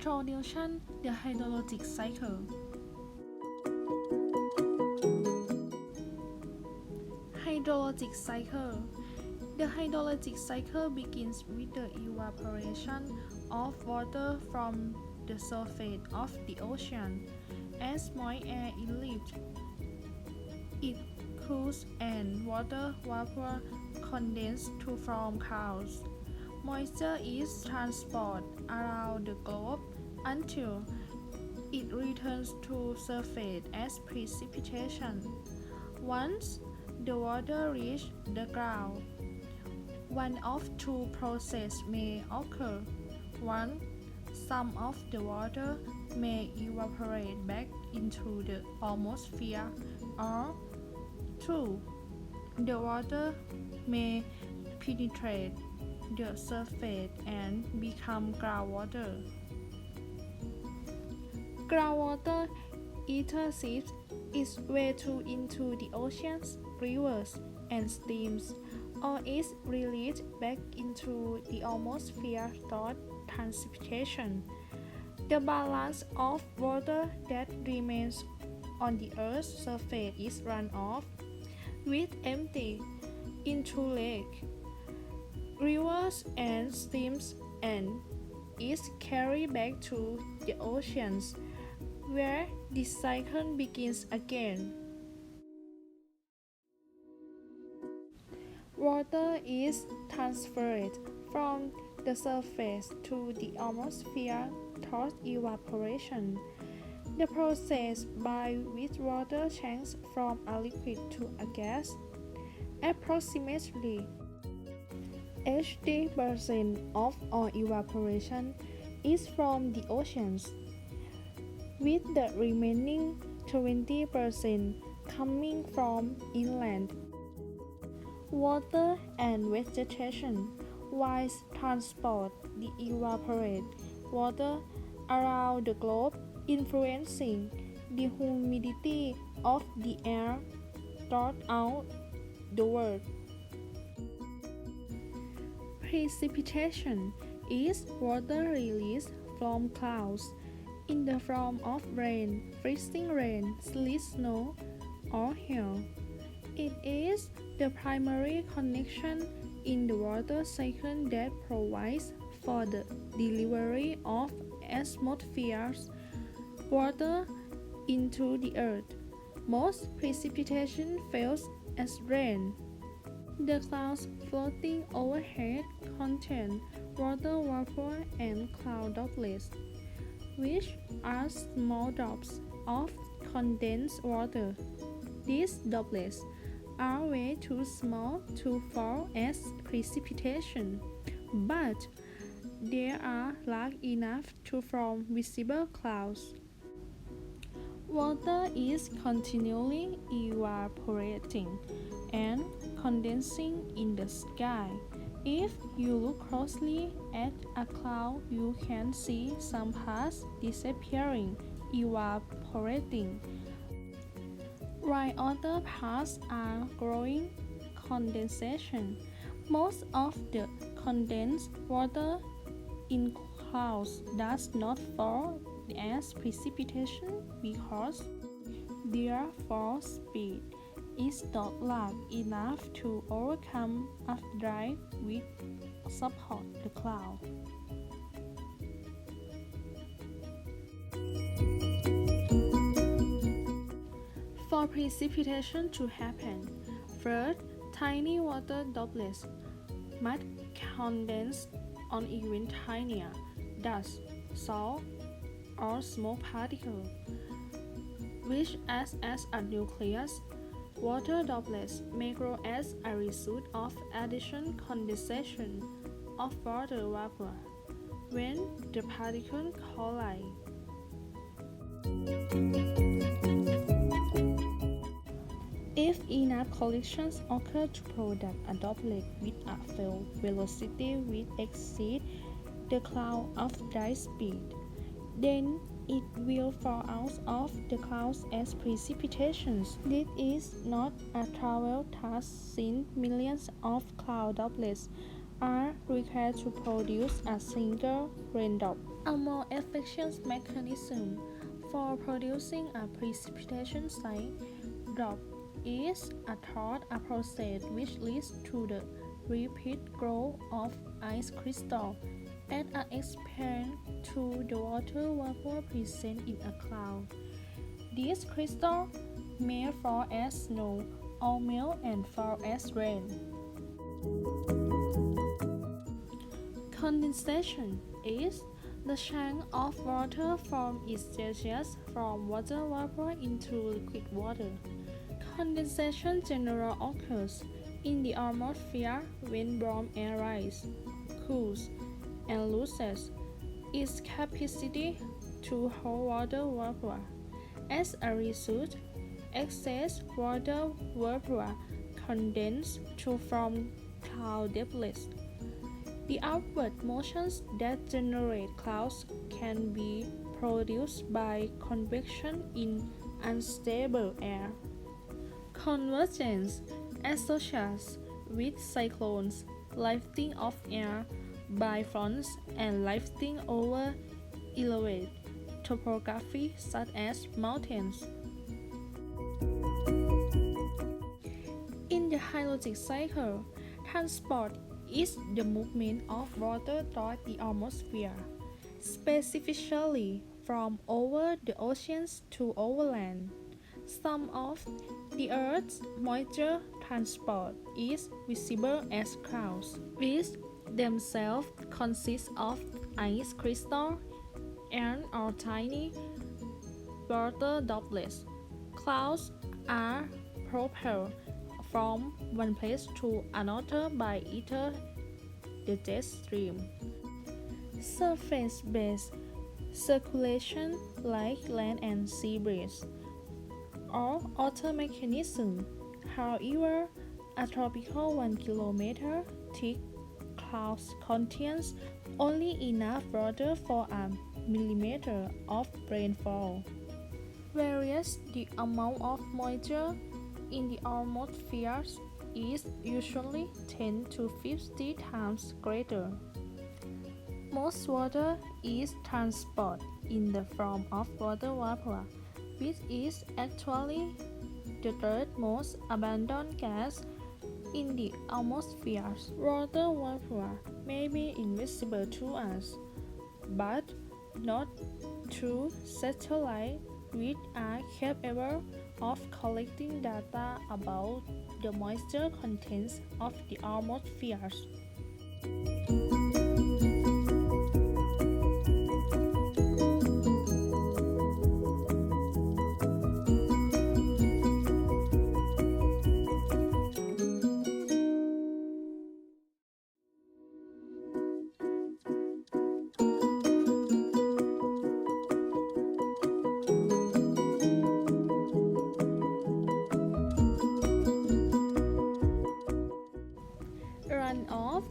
Introduction: the hydrologic cycle. Hydrologic cycle. The hydrologic cycle begins with the evaporation of water from the surface of the ocean. As moist air is lifted, it cools and water vapor condenses to form clouds. Moisture is transported around the globe until it returns to surface as precipitation. Once the water reaches the ground, one of two processes may occur. One, some of the water may evaporate back into the atmosphere, or two, the water may penetrate the surface and become groundwater. Groundwater intercepts its way into the oceans, rivers, and streams, or is released back into the atmosphere through precipitation. The balance of water that remains on the Earth's surface is runoff, which empties into lakes, rivers, and streams, and is carried back to the oceans, where the cycle begins again. Water is transferred from the surface to the atmosphere through evaporation, the process by which water changes from a liquid to a gas. Approximately 80% of all evaporation is from the oceans, with the remaining 20% coming from inland. Water and vegetation wise transport the evaporated water around the globe, influencing the humidity of the air throughout the world. Precipitation is water released from clouds in the form of rain, freezing rain, sleet, snow, or hail. It is the primary connection in the water cycle that provides for the delivery of atmospheric water into the earth. Most precipitation falls as rain. The clouds floating overhead contain water vapor and cloud droplets, which are small drops of condensed water. These droplets are way too small to fall as precipitation, but they are large enough to form visible clouds. Water is continually evaporating and condensing in the sky. If you look closely at a cloud, you can see some parts disappearing, evaporating, while other parts are growing condensation. Most of the condensed water in clouds does not fall as precipitation because their fall speed is not large enough to overcome updraft which support the cloud. For precipitation to happen, first, tiny water droplets must condense on even tinier dust, salt, or smoke particles, which acts as a nucleus. Water droplets may grow as a result of additional condensation of water vapor when the particles collide. If enough collisions occur to produce a droplet with a field velocity which exceeds the cloud of light speed, then it will fall out of the clouds as precipitation. This is not a trivial task since millions of cloud droplets are required to produce a single raindrop. A more efficient mechanism for producing a precipitation site drop is a process which leads to the rapid growth of ice crystal and an expansion to the water vapor present in a cloud. These crystals may fall as snow or melt and fall as rain. Condensation is the change of water from its stages from water vapor into liquid water. Condensation generally occurs in the atmosphere when warm air rises, cools, and loses its capacity to hold water vapor. As a result, excess water vapor condenses to form cloud debris. The upward motions that generate clouds can be produced by convection in unstable air. Convergence associates with cyclones, lifting of air by fronts and lifting over elevated topography such as mountains. In the hydrologic cycle, transport is the movement of water through the atmosphere, specifically from over the oceans to over land. Some of the Earth's moisture transport is visible as clouds, which themselves consist of ice crystals and or tiny water droplets. Clouds are propelled from one place to another by either the jet stream, surface-based circulation like land and sea breeze, or other mechanism. However, a tropical 1 kilometer thick cloud contains only enough water for a millimeter of rainfall, whereas the amount of moisture in the atmosphere is usually 10 to 50 times greater. Most water is transported in the form of water vapor, which is actually the third most abundant gas in the atmosphere. Water vapor may be invisible to us, but not to satellites which are capable of collecting data about the moisture contents of the atmosphere. Runoff.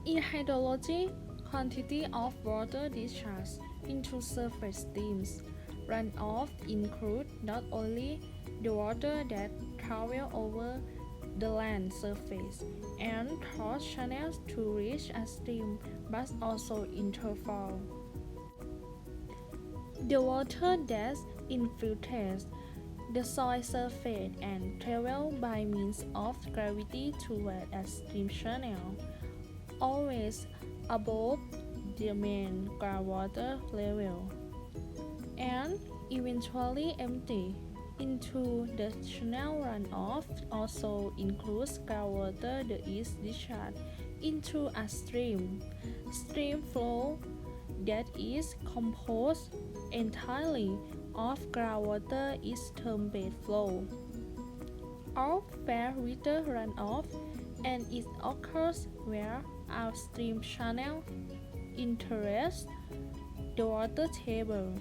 In hydrology, quantity of water discharged into surface streams. Runoff include not only the water that travels over the land surface and through channels to reach a stream, but also interflow. The water that infiltrates the soil surface and travels by means of gravity toward a stream channel, always above the main groundwater level, and eventually empty into the channel. Runoff also includes groundwater that is discharged into a stream. Stream flow that is composed entirely of groundwater is termed bed flow, or fair water runoff, and it occurs where our stream channel enters the water table.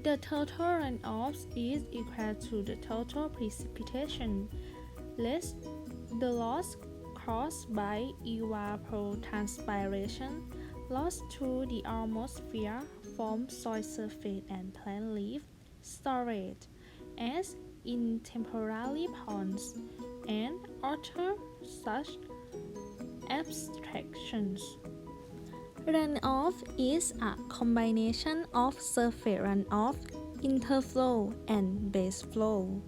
The total runoff is equal to the total precipitation less the loss caused by evapotranspiration, loss to the atmosphere from soil surface and plant leaf storage, as in temporary ponds and other such abstractions. Runoff is a combination of surface runoff, interflow, and baseflow.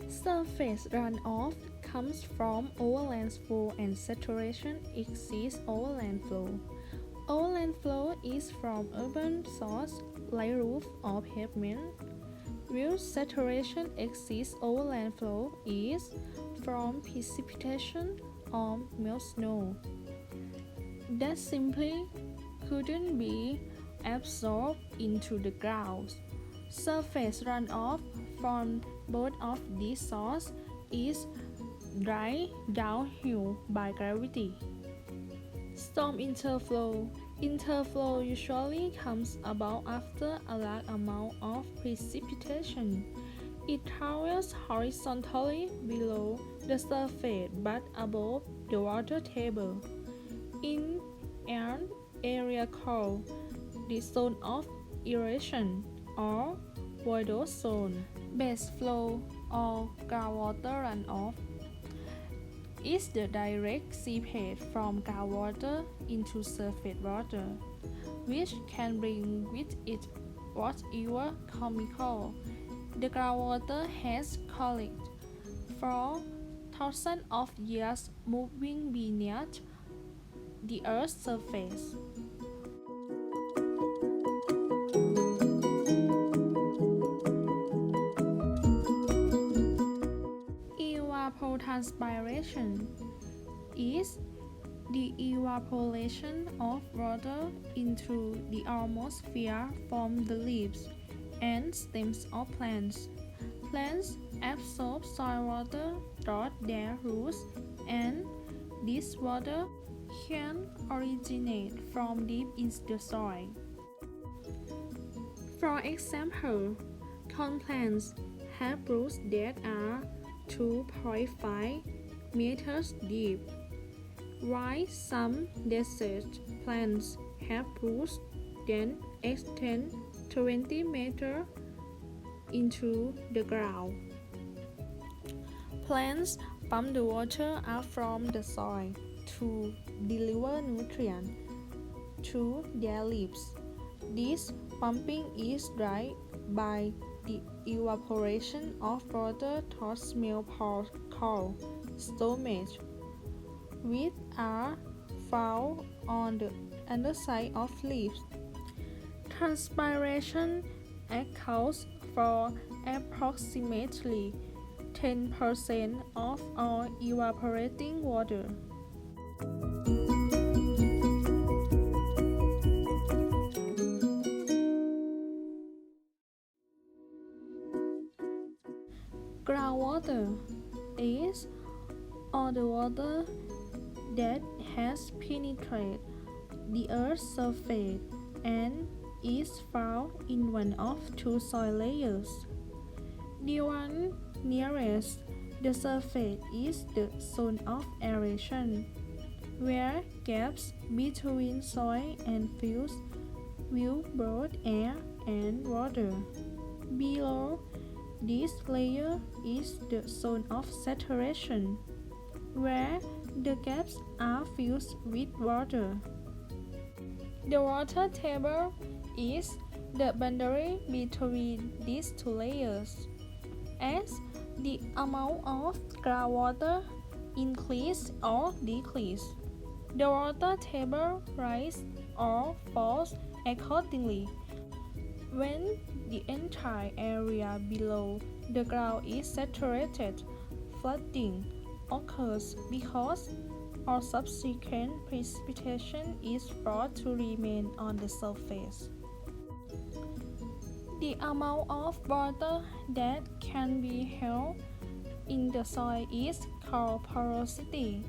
Surface runoff comes from overland flow and saturation exceeds overland flow. Overland flow is from urban source like roof or pavement, while saturation exceeds overland flow is from precipitation or melt snow that simply couldn't be absorbed into the ground. Surface runoff from both of these sources is dried downhill by gravity. Storm interflow. Interflow usually comes about after a large amount of precipitation. It travels horizontally below the surface but above the water table in an area called the zone of erosion or voidal zone. Base flow or groundwater runoff is the direct seepage from groundwater into surface water, which can bring with it whatever chemical the groundwater has collected for thousands of years moving beneath the Earth's surface. Evapotranspiration is the evaporation of water into the atmosphere from the leaves and stems of plants. Plants absorb soil water through their roots, and this water can originate from deep in the soil. For example, corn plants have roots that are 2.5 meters deep, while some desert plants have roots that extend 20 meters into the ground. Plants pump the water up from the soil to deliver nutrients to their leaves. This pumping is driven by the evaporation of water through small pores called stomata, which are found on the underside of leaves. Transpiration accounts for approximately 10% of all evaporating water. Groundwater is all the water that has penetrated the Earth's surface and is found in one of two soil layers. The one nearest the surface is the zone of aeration, where gaps between soil and fields will both air and water. Below this layer is the zone of saturation, where the gaps are filled with water. The water table is the boundary between these two layers. As the amount of groundwater increases or decreases, the water table rises or falls accordingly. When the entire area below the ground is saturated, flooding occurs because all subsequent precipitation is brought to remain on the surface. The amount of water that can be held in the soil is called porosity.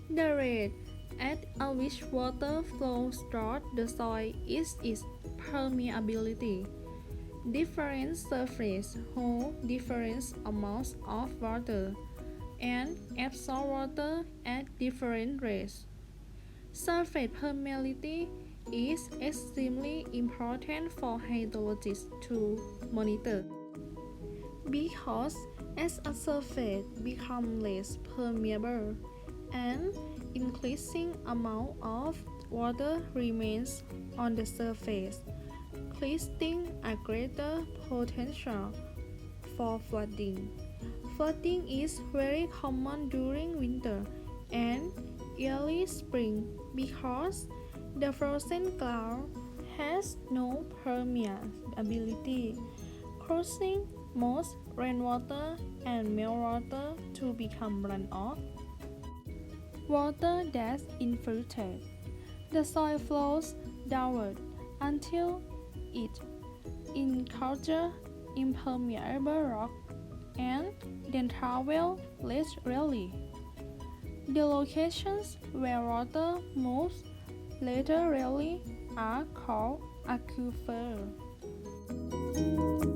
The rate at which water flows through the soil is its permeability. Different surfaces hold different amounts of water and absorb water at different rates. Surface permeability is extremely important for hydrologists to monitor. because as a surface becomes less permeable, an increasing amount of water remains on the surface, creating a greater potential for flooding. Flooding is very common during winter and early spring because the frozen ground has no permeability, causing most rainwater and meltwater to become runoff. Water that infiltrates the soil flows downward until it encounters impermeable rock and then travels laterally. The locations where water moves laterally are called aquifers.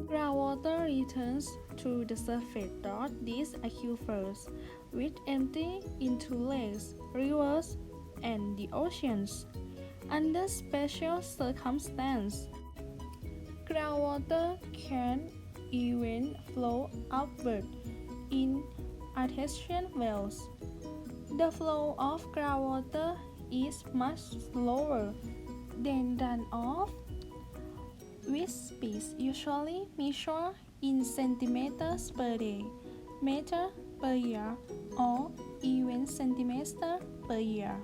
Groundwater returns to the surface through these aquifers, which empty into lakes, rivers, and the oceans. Under special circumstances, groundwater can even flow upward in artesian wells. The flow of groundwater is much slower than that of which speeds usually measured in centimeters per day, meter per year, or even centimeters per year.